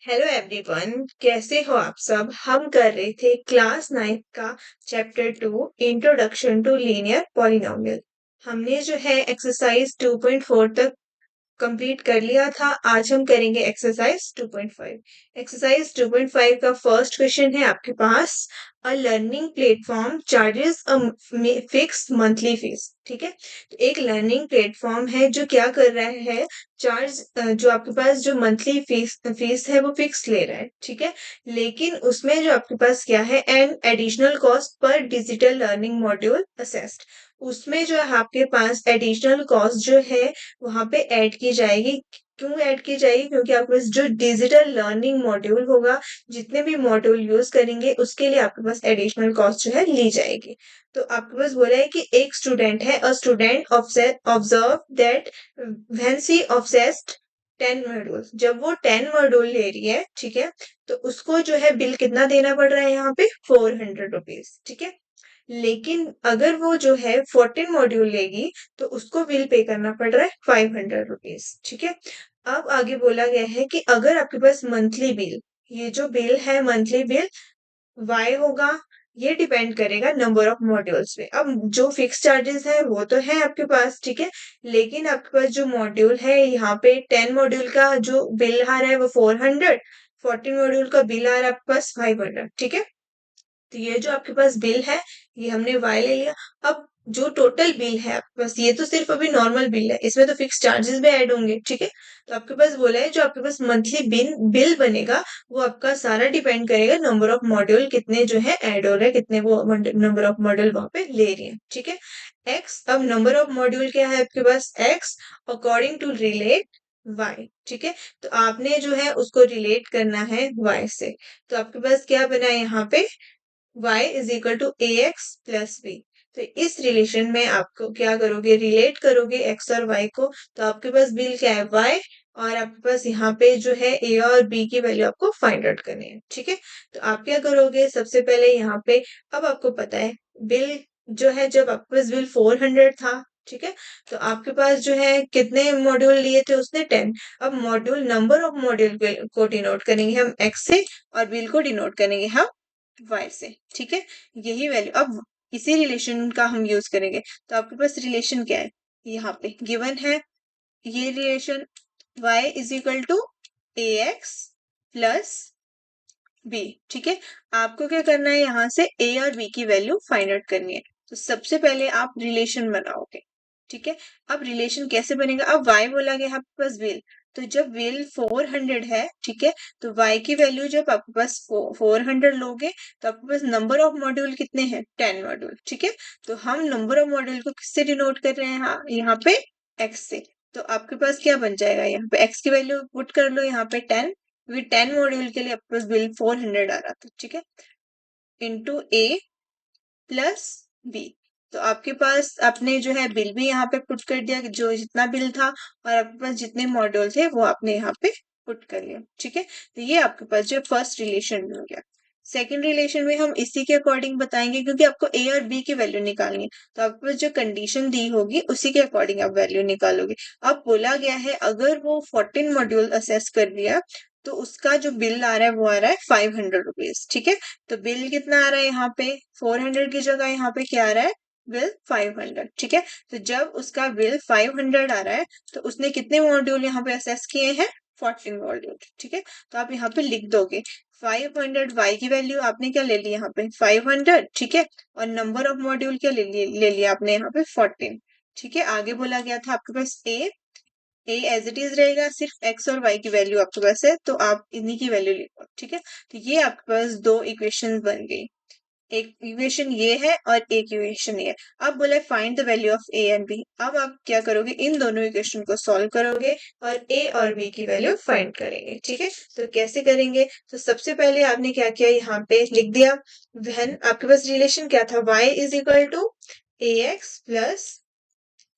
Hello everyone, कैसे हो आप सब। हम कर रहे थे क्लास 9 का chapter 2 introduction to linear polynomial. हमने जो है एक्सरसाइज 2.4 तक कंप्लीट कर लिया था। आज हम करेंगे एक्सरसाइज 2.5। एक्सरसाइज 2.5 का फर्स्ट क्वेश्चन है आपके पास। A learning platform charges a fix monthly fee. ठीक है, तो एक लर्निंग प्लेटफॉर्म है जो क्या कर रहा है, चार्ज जो आपके पास जो मंथली फीस है वो फिक्स ले रहा है। ठीक है, लेकिन उसमें जो आपके पास क्या है, an additional cost per digital learning module assessed. उसमें जो है आपके पास एडिशनल कॉस्ट जो है वहां पे ऐड की जाएगी। क्यों ऐड की जाएगी? क्योंकि आपके पास जो डिजिटल लर्निंग मॉड्यूल होगा, जितने भी मॉड्यूल यूज करेंगे उसके लिए आपके पास एडिशनल कॉस्ट जो है ली जाएगी। तो आपके पास बोला है कि एक स्टूडेंट है, a student observe that when she obsessed 10 module. जब वो 10 मॉड्यूल ले रही है, ठीक है, तो उसको जो है बिल कितना देना पड़ रहा है यहाँ पे, 400 रुपीज। ठीक है, लेकिन अगर वो जो है 14 मॉड्यूल लेगी तो उसको बिल पे करना पड़ रहा है 500 रुपीज। ठीक है, अब आगे बोला गया है कि अगर आपके पास मंथली बिल, ये जो बिल है मंथली बिल वाई होगा, ये डिपेंड करेगा नंबर ऑफ मॉड्यूल्स पे। अब जो फिक्स चार्जेस है वो तो है आपके पास, ठीक है, लेकिन आपके पास जो मॉड्यूल है यहाँ पे 10 मॉड्यूल का जो बिल आ रहा है वो 400, 14 मॉड्यूल का बिल आ रहा है आपके पास 500। ठीक है, तो ये जो आपके पास बिल है ये हमने वाई ले लिया। अब जो टोटल बिल है आपके पास, ये तो सिर्फ अभी नॉर्मल बिल है, इसमें तो फिक्स चार्जेस भी ऐड होंगे। ठीक है, तो आपके पास बोला है जो आपके पास मंथली बिल बनेगा वो आपका सारा डिपेंड करेगा नंबर ऑफ मॉड्यूल कितने जो है ऐड हो रहे हैं, कितने वो नंबर ऑफ मॉड्यूल वहां पे ले रही है। ठीक है, एक्स, अब नंबर ऑफ मॉड्यूल क्या है आपके पास, X according to relate Y. ठीक है, तो आपने जो है उसको रिलेट करना है वाई से। तो आपके पास क्या बना है यहाँ पे, y is equal to a x plus B. तो इस रिलेशन में आपको क्या करोगे, रिलेट करोगे x और y को। तो आपके पास बिल क्या है, y, और आपके पास यहाँ पे जो है a और b की वैल्यू आपको फाइंड आउट करनी है। ठीक है, तो आप क्या करोगे, सबसे पहले यहाँ पे, अब आपको पता है बिल जो है, जब आपके पास बिल 400 था, ठीक है, तो आपके पास जो है कितने मॉड्यूल लिए थे उसने, 10। अब मॉड्यूल, नंबर ऑफ मॉड्यूल को डिनोट करेंगे हम x से, और बिल को डिनोट करेंगे हम y से। ठीक है, यही वैल्यू अब इसी रिलेशन का हम यूज करेंगे। तो आपके पास रिलेशन क्या है, यहाँ पे गिवन है ये relation, y is equal to a x plus B. ठीक है, आपको क्या करना है, यहाँ से a और b की वैल्यू फाइंड आउट करनी है। तो सबसे पहले आप रिलेशन बनाओगे। ठीक है, अब रिलेशन कैसे बनेगा, अब y बोला गया है आपके पास बिल, तो जब बिल 400 है, ठीक है, तो y की वैल्यू जब आपके पास 400 लोगे तो आपके पास नंबर ऑफ मॉड्यूल कितने हैं, 10 मॉड्यूल। ठीक है, तो हम नंबर ऑफ मॉड्यूल को किससे डिनोट कर रहे हैं, यहाँ पे x से। तो आपके पास क्या बन जाएगा, यहाँ पे x की वैल्यू पुट कर लो यहाँ पे 10, क्योंकि 10 मॉड्यूल के लिए आपके पास बिल 400 आ रहा था। ठीक है, इंटू ए प्लस बी। तो आपके पास आपने जो है बिल भी यहाँ पे पुट कर दिया, जो जितना बिल था, और आपके पास जितने मॉड्यूल थे वो आपने यहाँ पे पुट कर लिया। ठीक है, तो ये आपके पास जो फर्स्ट रिलेशन हो गया। सेकंड रिलेशन में हम इसी के अकॉर्डिंग बताएंगे, क्योंकि आपको ए और बी की वैल्यू निकालनी है, तो आपके पास जो कंडीशन दी होगी उसी के अकॉर्डिंग आप वैल्यू निकालोगे। अब बोला गया है अगर वो 14 मॉड्यूल असेस कर दिया तो उसका जो बिल आ रहा है वो आ रहा है 500 रुपीज। ठीक है, तो बिल कितना आ रहा है यहाँ पे, 400 की जगह यहाँ पे क्या आ रहा है, बिल 500। ठीक है, तो जब उसका बिल 500 आ रहा है तो उसने कितने मॉड्यूल यहाँ पे असेस किए हैं, 14 मॉड्यूल। ठीक है, तो आप यहाँ पे लिख दोगे 500, y की वैल्यू आपने क्या ले ली यहाँ पे 500। ठीक है, और नंबर ऑफ मॉड्यूल क्या ले लिया आपने यहाँ पे 14। ठीक है, आगे बोला गया था आपके पास ए एज इट इज रहेगा, सिर्फ एक्स और वाई की वैल्यू आपके पास है तो आप इन्हीं की वैल्यू लिखो। ठीक है, तो ये आपके पास दो इक्वेशन बन गई, एक इक्वेशन ये है और एक इक्वेशन ये है। अब बोला find the value of a and b. अब आप क्या करोगे, इन दोनों इक्वेशन को सॉल्व करोगे और ए और बी की वैल्यू फाइंड करेंगे। ठीक है, तो कैसे करेंगे, तो सबसे पहले आपने क्या किया, यहाँ पे लिख दिया व्हेन आपके पास रिलेशन क्या था, y is equal to a x plus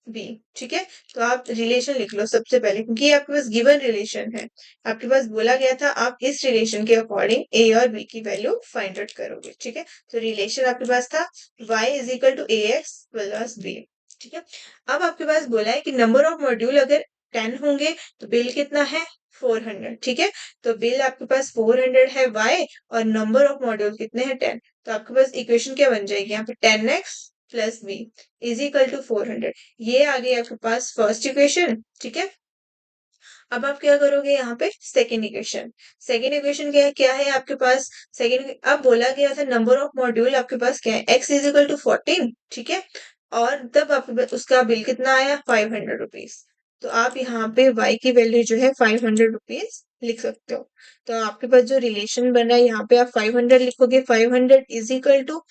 B. ठीक है, तो आप रिलेशन लिख लो सबसे पहले, क्योंकि ये आपके पास गिवन रिलेशन है, आपके पास बोला गया था आप इस रिलेशन के अकॉर्डिंग ए और बी की वैल्यू फाइंड आउट करोगे। ठीक है, तो रिलेशन आपके पास था y is equal to a x plus B. ठीक है, अब आपके पास बोला है कि नंबर ऑफ मॉड्यूल अगर 10 होंगे तो बिल कितना है 400, ठीक है। तो बिल आपके पास 400 है y, और नंबर ऑफ मॉड्यूल कितने हैं 10। तो आपके पास इक्वेशन क्या बन जाएगी यहाँ पे 10x plus b is equal to 400। ये आ गई आपके पास फर्स्ट इक्वेशन, ठीक है। अब आप क्या करोगे यहाँ पे सेकेंड इक्वेशन। सेकेंड इक्वेशन क्या है आपके पास। सेकेंड, अब बोला गया था नंबर ऑफ मॉड्यूल आपके पास क्या है, x इज इक्वल टू 14, ठीक है। और तब आपके पास उसका बिल कितना आया 500 रुपीज। तो आप यहाँ पे y की वैल्यू जो है 500 रुपीज लिख सकते हो। तो आपके पास जो रिलेशन बन रहा है यहाँ पे आप 500 लिखोगे, 500 is equal to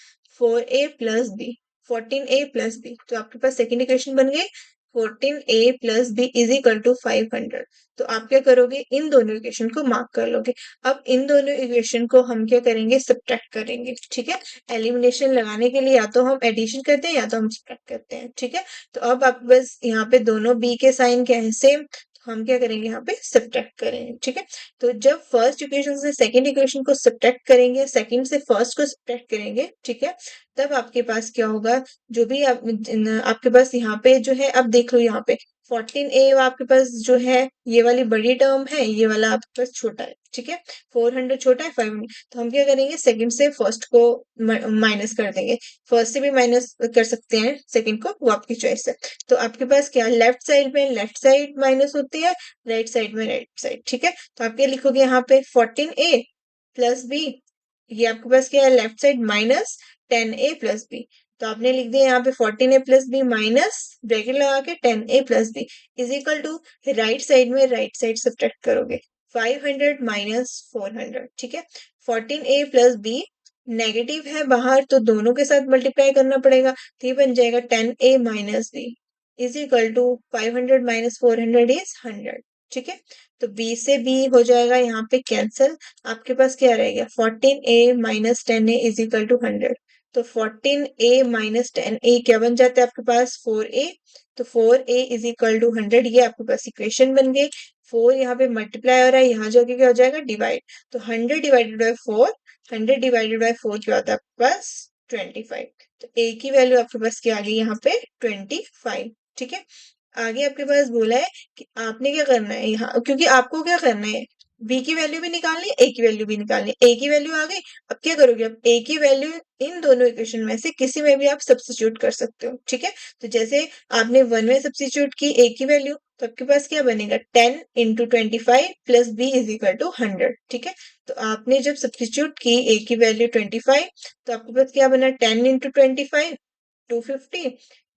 4a plus b, 14a plus B. तो आपके पास सेकेंड इक्वेशन बन गई 14a plus b is equal to 500। तो आप क्या करोगे, इन दोनों इक्वेशन को मार्क कर लोगे। अब इन दोनों इक्वेशन को हम क्या करेंगे, सब्ट्रैक्ट करेंगे, ठीक है। एलिमिनेशन लगाने के लिए या तो हम एडिशन करते हैं या तो हम सब्ट्रैक्ट करते हैं, ठीक है। तो अब आप बस यहाँ पे दोनों बी के साइन क्या है, सेम। हम क्या करेंगे यहाँ पे सब्ट्रैक्ट करेंगे, ठीक है। तो जब फर्स्ट इक्वेशन से सेकंड इक्वेशन को सब्ट्रैक्ट करेंगे, सेकंड से फर्स्ट को सब्ट्रैक्ट करेंगे, ठीक है, तब आपके पास क्या होगा, जो भी आपके पास यहाँ पे जो है, अब देख लो यहाँ पे 14a आपके पास जो है ये वाली बड़ी टर्म है, ये वाला आपके पास छोटा है, ठीक है। 400 छोटा है 500। तो हम क्या करेंगे, सेकंड से फर्स्ट को माइनस कर देंगे। फर्स्ट से भी माइनस कर सकते हैं सेकंड को, वो आपकी चॉइस है। तो आपके पास क्या, लेफ्ट साइड में लेफ्ट साइड माइनस होती है, राइट साइड में राइट साइड, ठीक है। तो आप क्या लिखोगे यहाँ पे 14a प्लस बी, ये आपके पास क्या है, left side minus 10a plus B. तो आपने लिख दिया यहाँ पे 14a plus b minus bracket लगा के 10a plus b is equal to, right side में राइट साइड सब्ट्रैक्ट करोगे, 500 माइनस 400, ठीक है। 14a प्लस बी नेगेटिव है बाहर, तो दोनों के साथ मल्टीप्लाई करना पड़ेगा। तो ये बन जाएगा 10a minus b is equal to 500 minus 400 is 100, ठीक है। तो b से b हो जाएगा यहाँ पे कैंसिल। आपके पास क्या रहेगा, 14a minus 10a is equal to 100। तो 14a माइनस 10a क्या बन जाता है आपके पास 4a। तो 4a इज इक्वल टू 100, ये आपके पास इक्वेशन बन गई। 4 यहाँ पे मल्टीप्लाई हो रहा है, यहाँ जाके क्या हो जाएगा डिवाइड। तो 100 डिवाइडेड बाय 4, 100 डिवाइडेड बाय 4 क्या होता है आपके पास 25। तो a की वैल्यू आपके पास क्या आ गई यहाँ पे 25, ठीक है। आगे आपके पास बोला है कि आपने क्या करना है यहाँ, क्योंकि आपको क्या करना है, बी की वैल्यू भी निकालनी है, ए की वैल्यू भी निकालनी है। ए की वैल्यू आ गई, अब क्या करोगे, अब ए की वैल्यू इन दोनों इक्वेशन में से किसी में भी आप सब्स्टिट्यूट कर सकते हो, ठीक है। तो जैसे आपने 1 में सब्स्टिट्यूट की ए की वैल्यू, तो आपके पास क्या बनेगा 10 into 25 plus b is equal to 100, ठीक है। तो आपने जब सब्स्टिट्यूट की ए की वैल्यू 25, तो आपके पास क्या बना 10 into 25 250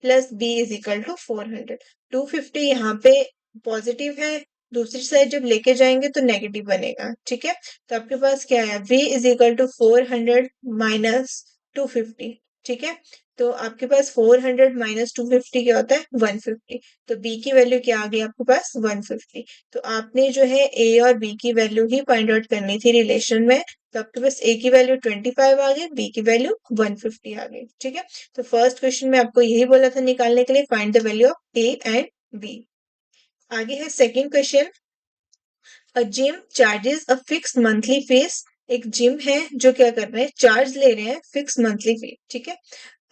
plus b is equal to 400। 250 यहाँ पे पॉजिटिव है, दूसरी साइड जब लेके जाएंगे तो नेगेटिव बनेगा, ठीक है। तो आपके पास क्या है, v is equal to 400 minus 250, ठीक है। तो आपके पास 400 माइनस 250 क्या होता है 150। तो b की वैल्यू क्या आ गई आपके पास 150। तो आपने जो है a और b की वैल्यू ही फाइंड आउट करनी थी रिलेशन में। तो आपके पास a की वैल्यू 25 आ गई, b की वैल्यू 150 आ गई, ठीक है। तो फर्स्ट क्वेश्चन में आपको यही बोला था निकालने के लिए, find the value of a and b। आगे है second question, a gym charges a fix monthly fees. एक जिम है जो क्या कर रहे हैं, चार्ज ले रहे हैं फिक्स मंथली फी, ठीक है।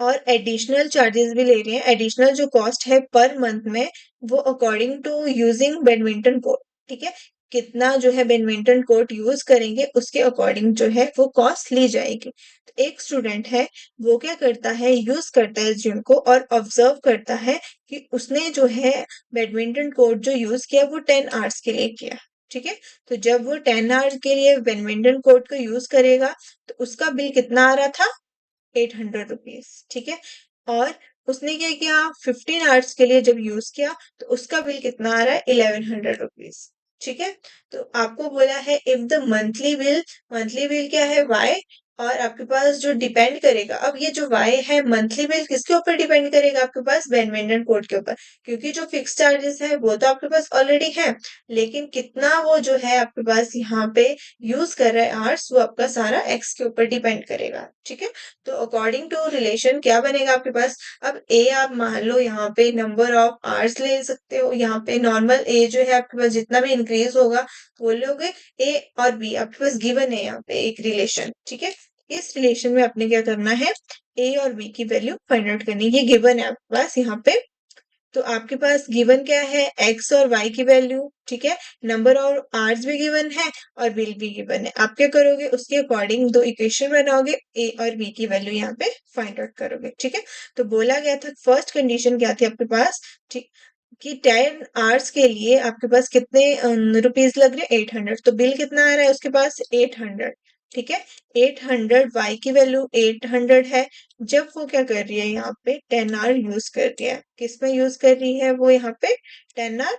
और एडिशनल चार्जेस भी ले रहे हैं, एडिशनल जो कॉस्ट है पर मंथ में वो according to using badminton court, ठीक है। कितना जो है बैडमिंटन कोर्ट यूज करेंगे उसके अकॉर्डिंग जो है वो कॉस्ट ली जाएगी। तो एक स्टूडेंट है, वो क्या करता है, यूज करता है जिम को और ऑब्जर्व करता है कि उसने जो है बैडमिंटन कोर्ट जो यूज किया वो 10 आवर्स के लिए किया, ठीक है। तो जब वो 10 आवर्स के लिए बैडमिंटन कोर्ट को यूज करेगा तो उसका बिल कितना आ रहा था 800 रुपीज, ठीक है। और उसने क्या किया 15 आवर्स के लिए जब यूज किया तो उसका बिल कितना आ रहा है 1100 रुपीज, ठीक है। तो आपको बोला है इफ द मंथली बिल क्या है y, और आपके पास जो डिपेंड करेगा, अब ये जो y है मंथली बिल किसके ऊपर डिपेंड करेगा आपके पास बैडमिंटन कोर्ट के ऊपर, क्योंकि जो फिक्स चार्जेस है वो तो आपके पास ऑलरेडी है, लेकिन कितना वो जो है आपके पास यहाँ पे यूज कर रहा है आवर्स, वो आपका सारा x के ऊपर डिपेंड करेगा, ठीक है। तो अकॉर्डिंग टू रिलेशन क्या बनेगा आपके पास, अब ए आप मान लो यहाँ पे नंबर ऑफ आवर्स ले सकते हो, यहाँ पे नॉर्मल ए जो है आपके पास जितना भी इंक्रीज होगा वो लोगे, ए और बी आपके पास गिवन है यहाँ पे एक रिलेशन, ठीक है। इस रिलेशन में आपने क्या करना है, ए और बी की वैल्यू फाइंड आउट करनी है, ये गिवन है आपके पास यहाँ पे तो आपके पास गिवन क्या है, एक्स और वाई की वैल्यू, ठीक है, नंबर और आर्स भी गिवन है और बिल भी गिवन है। आप क्या करोगे, उसके अकॉर्डिंग दो इक्वेशन बनाओगे, ए और बी की वैल्यू यहाँ पे फाइंड आउट करोगे, ठीक है। तो बोला गया था फर्स्ट कंडीशन क्या थी आपके पास, ठीक, कि 10 आवर्स के लिए आपके पास कितने रुपीज लग रहे, 800। तो बिल कितना आ रहा है उसके पास, 800, ठीक है। 800, वाई की वैल्यू 800 है। जब वो क्या कर रही है, यहाँ पे 10 आवर यूज कर रही है, किस में यूज कर रही है वो, यहाँ पे 10 आवर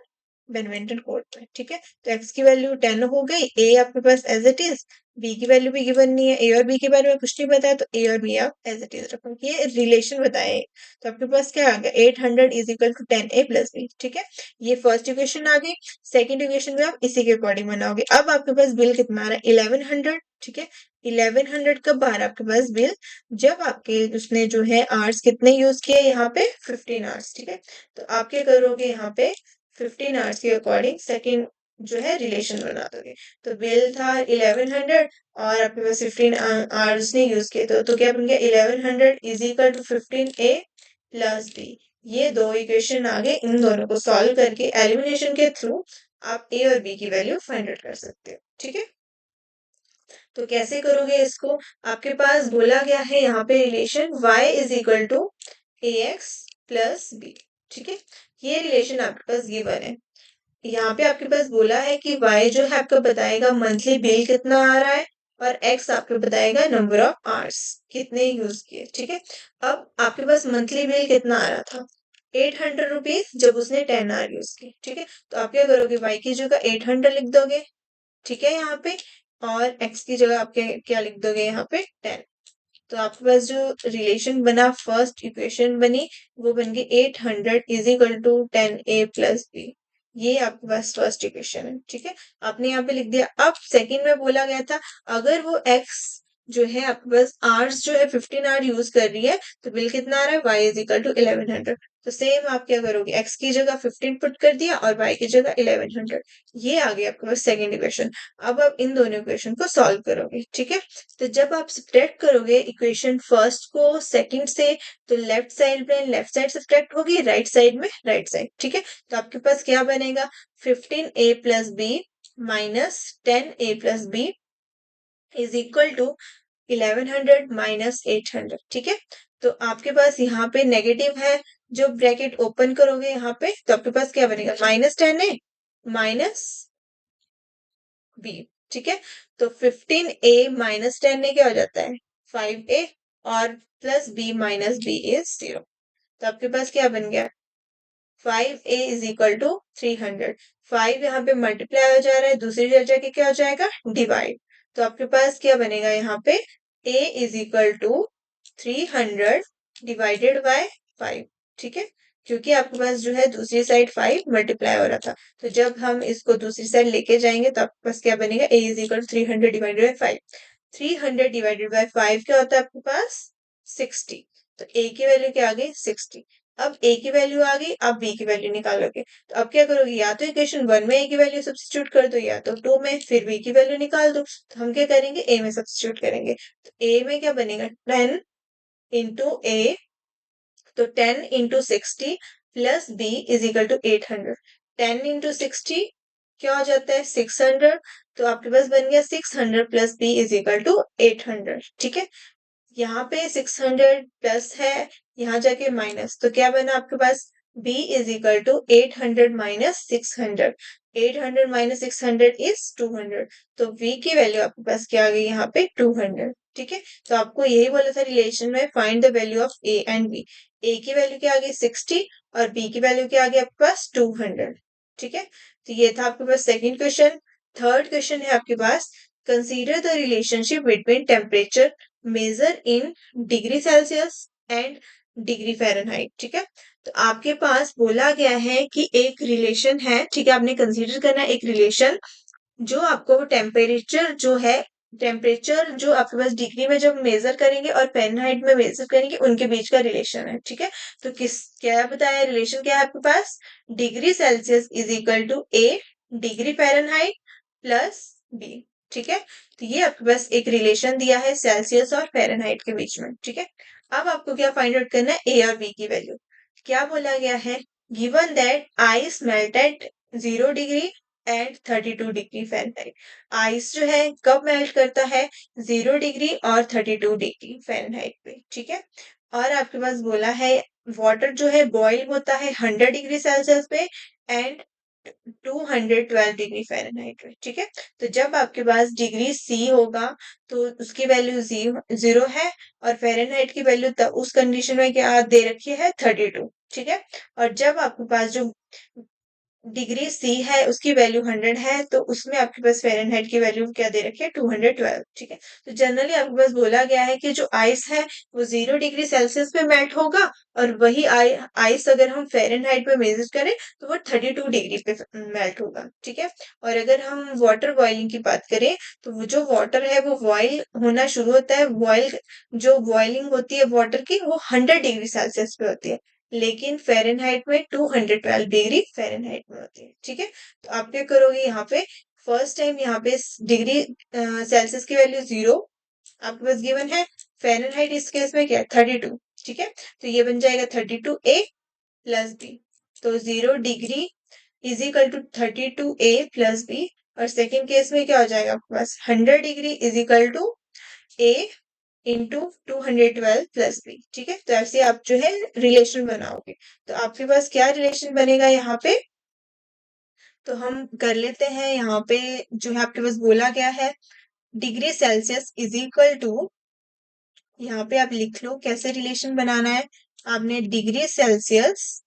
बैडमिंटन कोर्ट में, ठीक है। तो एक्स की वैल्यू 10 हो गई, ए आपके पास एज इट इज, बी की वैल्यू भी गिवन नहीं है, ए और बी के बारे में कुछ नहीं बताया, तो ए और बी आप एज इट इज रखो, ये रिलेशन बताए। तो आपके पास क्या आ गया, 800 is equal to 10a plus B, ठीक है। ये फर्स्ट इक्वेशन आ गई। सेकंड इक्वेशन में आप इसी के अकॉर्डिंग बनाओगे। अब आपके पास बिल कितना आ रहा है, 1100, ठीक है। 1100 कब आ रहा है आपके पास बिल, जब आपके उसने जो है आवर्स कितने यूज किए, यहाँ पे 15 आवर्स, ठीक है। तो आप क्या करोगे, यहाँ पे 15 आवर्स के अकॉर्डिंग सेकंड जो है रिलेशन बना दोगे। तो बिल था 1100 और आपके पास 15 आवर्स ने यूज किए, तो क्या बन गया, 1100 is equal to 15a plus b. ये दो इक्वेशन आ गए, इन दोनों को सॉल्व करके एलिमिनेशन के थ्रू आप ए और बी की वैल्यू फाइंड आउट कर सकते हो, ठीक है। तो कैसे करोगे इसको, आपके पास बोला गया है यहाँ पे relation y is equal to a x plus B, ठीक है। ये रिलेशन आपके पास गिवन है। यहाँ पे आपके पास बोला है कि y जो है आपका बताएगा मंथली बिल कितना आ रहा है, और x आपको बताएगा नंबर ऑफ आवर्स कितने यूज किए, ठीक है। अब आपके पास मंथली बिल कितना आ रहा था, 800 रुपीज, जब उसने 10 आवर यूज किए, ठीक है। तो आप क्या करोगे, y की जगह 800 लिख दोगे, ठीक है, यहाँ पे, और x की जगह आप क्या लिख दोगे, यहाँ पे 10। तो आपके पास जो रिलेशन बना, फर्स्ट इक्वेशन बनी, वो बन गई 800 is equal to 10a plus b. ये आपके पास फर्स्ट इक्वेशन है, ठीक है। आपने यहाँ पे लिख दिया। अब सेकंड में बोला गया था, अगर वो x जो है आपके पास आवर्स जो है 15 आवर यूज कर रही है, तो बिल कितना आ रहा है, y इज इक्वल टू 1100। तो सेम आप क्या करोगे, x की जगह 15 पुट कर दिया और y की जगह 1100। ये आ गया आपके पास सेकंड इक्वेशन। अब आप इन दोनों इक्वेशन को सॉल्व करोगे, ठीक है। तो जब आप सब्ट्रैक्ट करोगे इक्वेशन फर्स्ट को सेकंड से, तो लेफ्ट साइड में लेफ्ट साइड सब्ट्रैक्ट होगी, राइट साइड में राइट साइड, ठीक है। तो आपके पास क्या बनेगा, 15a plus b minus 10a plus b is equal to 1100 minus 800, ठीक है। तो आपके पास यहाँ पे नेगेटिव है, जो ब्रैकेट ओपन करोगे यहाँ पे, तो आपके पास क्या बनेगा, -10a माइनस बी, ठीक है। तो 15a माइनस 10a क्या हो जाता है, 5a, और plus b minus b is 0। तो आपके पास क्या बन गया, 5a इज इक्वल टू 300। 5 यहाँ पे मल्टीप्लाई हो जा रहा है, दूसरी जगह के क्या हो जाएगा, डिवाइड। तो आपके पास क्या बनेगा, यहाँ पे a is equal to 300 divided by 5, ठीक है। क्योंकि आपके पास जो है दूसरी साइड 5 मल्टीप्लाई हो रहा था, तो जब हम इसको दूसरी साइड लेके जाएंगे तो आपके पास क्या बनेगा, a is equal to 300 divided by 5। 300 divided by 5 क्या होता है आपके पास, 60। तो a की वैल्यू क्या आ गई, 60। अब a की वैल्यू आ गई, अब b की वैल्यू निकालोगे। तो अब क्या करोगे, या तो इक्वेशन 1 में a की वैल्यू सब्स्टिट्यूट कर दो, या तो 2 में, फिर b की वैल्यू निकाल दो। तो हम क्या करेंगे, a में सब्स्टिट्यूट करेंगे। तो a में क्या बनेगा, 10 इंटू a, तो 10 into 60 plus b is equal to 800। 10 into 60 क्या हो जाता है, 600। तो आपके पास बन गया 600 plus b is equal to 800, ठीक है। यहाँ पे 600 प्लस है, यहाँ जाके माइनस, तो क्या बना आपके पास, b is equal to 800 minus 600। 800 minus 600 is 200। तो v की वैल्यू आपके पास क्या आ गई, यहाँ पे 200, ठीक है। तो आपको यही बोला था रिलेशन में, find the value of a and b। a की वैल्यू क्या आ गई, 60, और b की वैल्यू क्या आ गई आपके पास, 200, ठीक है। तो ये था आपके पास सेकंड क्वेश्चन। थर्ड क्वेश्चन है आपके पास, consider the relationship between temperature measure in degree Celsius and degree Fahrenheit, ठीक है। तो आपके पास बोला गया है कि एक रिलेशन है, ठीक है, आपने कंसीडर करना है एक रिलेशन, जो आपको टेम्परेचर जो है, टेम्परेचर जो आपके पास डिग्री में जब मेजर करेंगे और फ़ारेनहाइट में मेजर करेंगे, उनके बीच का रिलेशन है, ठीक है। तो क्या बताया, रिलेशन क्या है आपके पास, degree Celsius is equal to a degree Fahrenheit plus B, ठीक है। तो ये आपके पास एक रिलेशन दिया है सेल्सियस और फ़ारेनहाइट के बीच में, ठीक है। अब आपको क्या फाइंड आउट करना है, ए और बी की वैल्यू। क्या बोला गया है, given that ice melt at 0 degree and 32 degree Fahrenheit. Ice जो है कब मेल्ट करता है? 0 डिग्री और 32 डिग्री फ़ारेनहाइट पे, ठीक है। और आपके पास बोला है वाटर जो है बॉईल होता है 100 डिग्री सेल्सियस पे एंड 212 डिग्री फ़ारेनहाइट में, ठीक है। तो जब आपके पास डिग्री सी होगा तो उसकी वैल्यू जीरो है, और फ़ारेनहाइट की वैल्यू उस कंडीशन में क्या दे रखी है? 32, ठीक है। और जब आपके पास जो डिग्री सी है उसकी वैल्यू 100 है, तो उसमें आपके पास फ़ारेनहाइट की वैल्यू क्या दे रखी है? 212, ठीक है। तो जनरली आपके पास बोला गया है कि जो आइस है वो 0 डिग्री सेल्सियस पे मेल्ट होगा, और वही आइस अगर हम फ़ारेनहाइट पे मेजर करें तो वो 32 डिग्री पे मेल्ट होगा, ठीक है। और अगर हम वाटर बॉइलिंग की बात करें तो वो जो वाटर है वो बॉयल होना शुरू होता है, जो बॉइलिंग होती है वाटर की वो 100 डिग्री सेल्सियस पे होती है, लेकिन फ़ारेनहाइट में 212 डिग्री फ़ारेनहाइट में होती है, ठीक है। तो आप क्या करोगे यहाँ पे? फर्स्ट टाइम यहाँ पे डिग्री सेल्सियस की वैल्यू 0 आपके पास गिवन है, फ़ारेनहाइट इस केस में क्या है? 32, ठीक है। तो ये बन जाएगा 32a प्लस बी। तो 0 degree is equal to 32a plus B, और सेकेंड केस में क्या हो जाएगा आपके पास? 100 degree is equal to a into 212 plus B, ठीक है। तो ऐसे आप जो है रिलेशन बनाओगे। तो आपके पास क्या रिलेशन बनेगा यहाँ पे? तो हम कर लेते हैं यहाँ पे, जो है आपके पास बोला गया है degree Celsius is equal to, यहाँ पे आप लिख लो कैसे रिलेशन बनाना है। आपने degree Celsius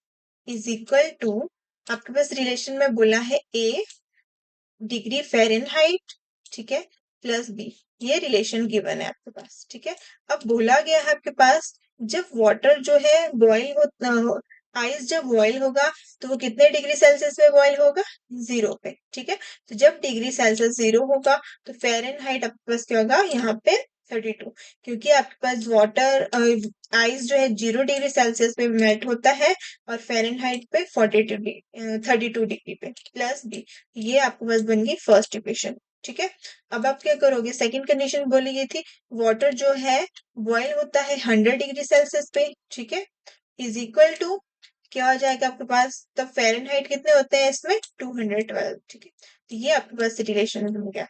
is equal to, आपके पास रिलेशन में बोला है ए डिग्री फ़ारेनहाइट, ठीक है, प्लस बी। ये रिलेशन गिवन है आपके पास, ठीक है। अब बोला गया है आपके पास जब वाटर जो है बॉईल हो, आइस जब बॉईल होगा तो वो कितने डिग्री सेल्सियस पे बॉईल होगा? 0 पे, ठीक है। तो जब डिग्री सेल्सियस 0 होगा तो फ़ारेनहाइट आपके पास क्या होगा यहाँ पे? 32, क्योंकि आपके पास वाटर आइस जो है 0 डिग्री सेल्सियस पे मेल्ट होता है, और फ़ारेनहाइट पे 32 डिग्री पे, प्लस बी। ये आपके पास बन गई फर्स्ट इक्वेशन, ठीक है। अब आप क्या करोगे? सेकंड कंडीशन बोली गई थी वाटर जो है बॉयल होता है 100 डिग्री सेल्सियस पे, ठीक है, इज इक्वल टू क्या हो जाएगा आपके पास? तब फ़ारेनहाइट कितने होते हैं इसमें? 212, ठीक है। तो ये आपके पास रिलेशन बन गया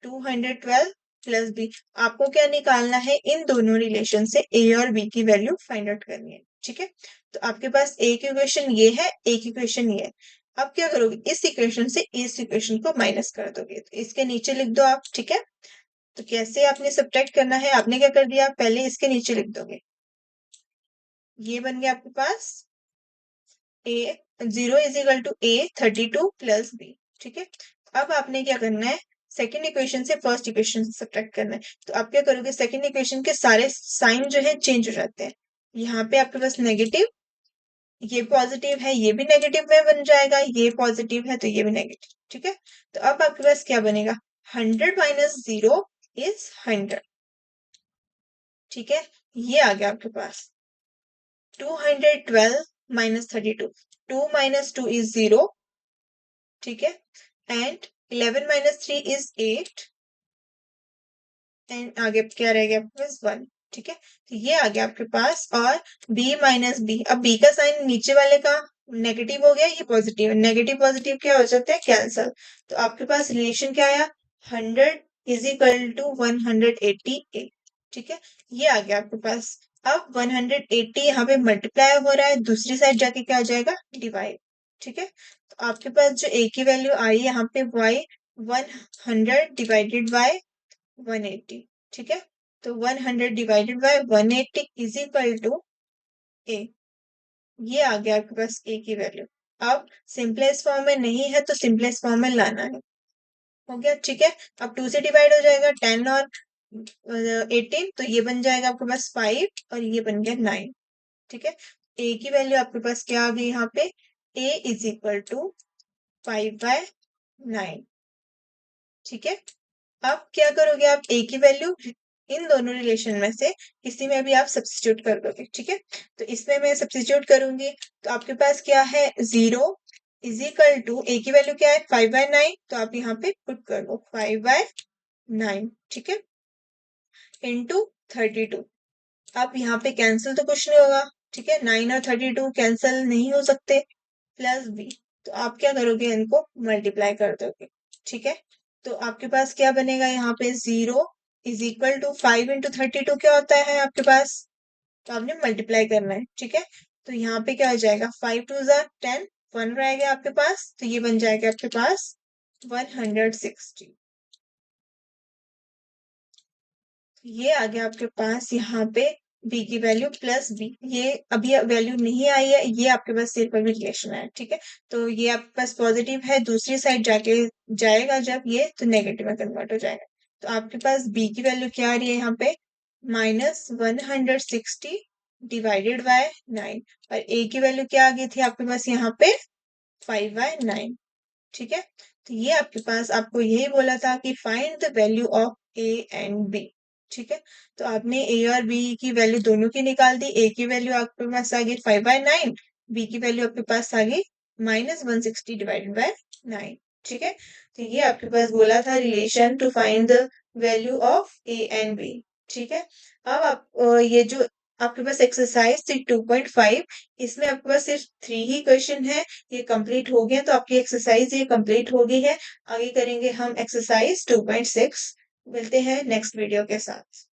212 प्लस बी। आपको क्या निकालना है? इन दोनों रिलेशन से ए और बी की वैल्यू फाइंड आउट करनी है, ठीक है। तो आपके पास एक इक्वेशन ये है, एक इक्वेशन ये है। अब क्या करोगे? इस इक्वेशन से इस इक्वेशन को माइनस कर दोगे, तो इसके नीचे लिख दो आप, ठीक है। तो कैसे आपने सब्ट्रैक्ट करना है? आपने क्या कर दिया? पहले इसके नीचे लिख दोगे, ये बन गया आपके पास A 0 is equal to A 32 plus B, ठीक है। अब आपने क्या करना है? सेकेंड इक्वेशन से फर्स्ट इक्वेशन सब्ट्रैक्ट करना है। तो आप क्या करोगे? सेकेंड इक्वेशन के सारे साइन जो है चेंज हो जाते हैं। यहाँ पे आपके पास नेगेटिव, ये पॉजिटिव है, ये भी नेगेटिव में बन जाएगा, ये पॉजिटिव है तो ये भी नेगेटिव, ठीक है। तो अब आपके पास क्या बनेगा? 100 माइनस 0 इज 100, ठीक है। ये आ गया आपके पास 212 माइनस 32, 2 माइनस 2 इज 0, ठीक है, एंड 11 माइनस 3 इज 8, एंड आगे क्या रह गया आपके पास? 1, ठीक है। तो ये आ गया आपके पास, और b माइनस बी, अब b का साइन नीचे वाले का नेगेटिव हो गया, ये पॉजिटिव है, नेगेटिव पॉजिटिव क्या हो जाता है? कैंसल। तो आपके पास रिलेशन क्या आया? 100 इज इक्वल टू 188, ठीक है। ये आ गया आपके पास। अब 180 यहाँ पे मल्टीप्लाई हो रहा है, दूसरी साइड जाके क्या हो जाएगा? डिवाइड, ठीक है। तो आपके पास जो a की वैल्यू आई यहाँ पे y 100 डिवाइडेड बाय 180, ठीक है। तो 100 divided by 180 is equal to a. ये आ गया आपके पास ए की वैल्यू। अब सिंपलेस्ट फॉर्म में नहीं है तो सिंपलेस्ट फॉर्म में लाना है, हो गया, ठीक है। अब 2 से डिवाइड हो जाएगा 10 और 18, तो ये बन जाएगा आपके पास 5 और ये बन गया 9, ठीक है। ए की वैल्यू आपके पास क्या आ गई यहाँ पे? ए इज इक्वल टू 5/9, ठीक है। अब क्या करोगे आप? ए की वैल्यू इन दोनों रिलेशन में से किसी में भी आप सब्स्टिट्यूट कर दोगे, ठीक है। तो इसमें मैं सब्स्टिट्यूट करूंगी तो आपके पास क्या है? 0 इज इक्वल टू ए की वैल्यू क्या है? 5/9, तो आप यहाँ पे पुट कर दो 5/9, ठीक है, इंटू 32। अब यहाँ पे कैंसिल तो कुछ नहीं होगा, ठीक है, 9 और 32 कैंसिल नहीं हो सकते, प्लस बी। तो आप क्या करोगे, इनको मल्टीप्लाई कर दोगे। ठीक है, तो आपके पास क्या बनेगा, यहाँ पे 0 इज इक्वल टू 5 इंटू 32 क्या होता है आपके पास, तो आपने मल्टीप्लाई करना है। ठीक है, तो यहाँ पे क्या हो जाएगा, 5 टू ज़ा 10, 1 रहेगा आपके पास, तो ये बन जाएगा आपके पास 160। ये आ गया आपके पास यहाँ पे b की वैल्यू प्लस b। ये अभी वैल्यू नहीं आई है, ये आपके पास सिर्फ अभी रिलेशन है। ठीक है, तो ये आपके पास पॉजिटिव है, दूसरी साइड जाके जाएगा जब ये, तो नेगेटिव में कन्वर्ट हो जाएगा। तो आपके पास b की वैल्यू क्या आ रही है यहाँ पे, -160 डिवाइडेड बाय 9, और a की वैल्यू क्या आ गई थी आपके पास यहाँ पे 5/9। ठीक है, तो ये आपके पास, आपको यही बोला था कि find the value of a and b। ठीक है, तो आपने a और b की वैल्यू दोनों की निकाल दी। a की वैल्यू आपके पास आ गई 5/9, b की वैल्यू आपके पास आ गई -160 डिवाइडेड बाय 9। ठीक है, तो ये आपके पास बोला था relation to find the value of a and b। ठीक है, अब आप ये जो आपके पास एक्सरसाइज थी 2.5, इसमें आपके पास सिर्फ 3 ही क्वेश्चन है, ये कंप्लीट हो गया, तो आपकी एक्सरसाइज ये कंप्लीट हो गई है। आगे करेंगे हम एक्सरसाइज 2.6। मिलते हैं नेक्स्ट वीडियो के साथ।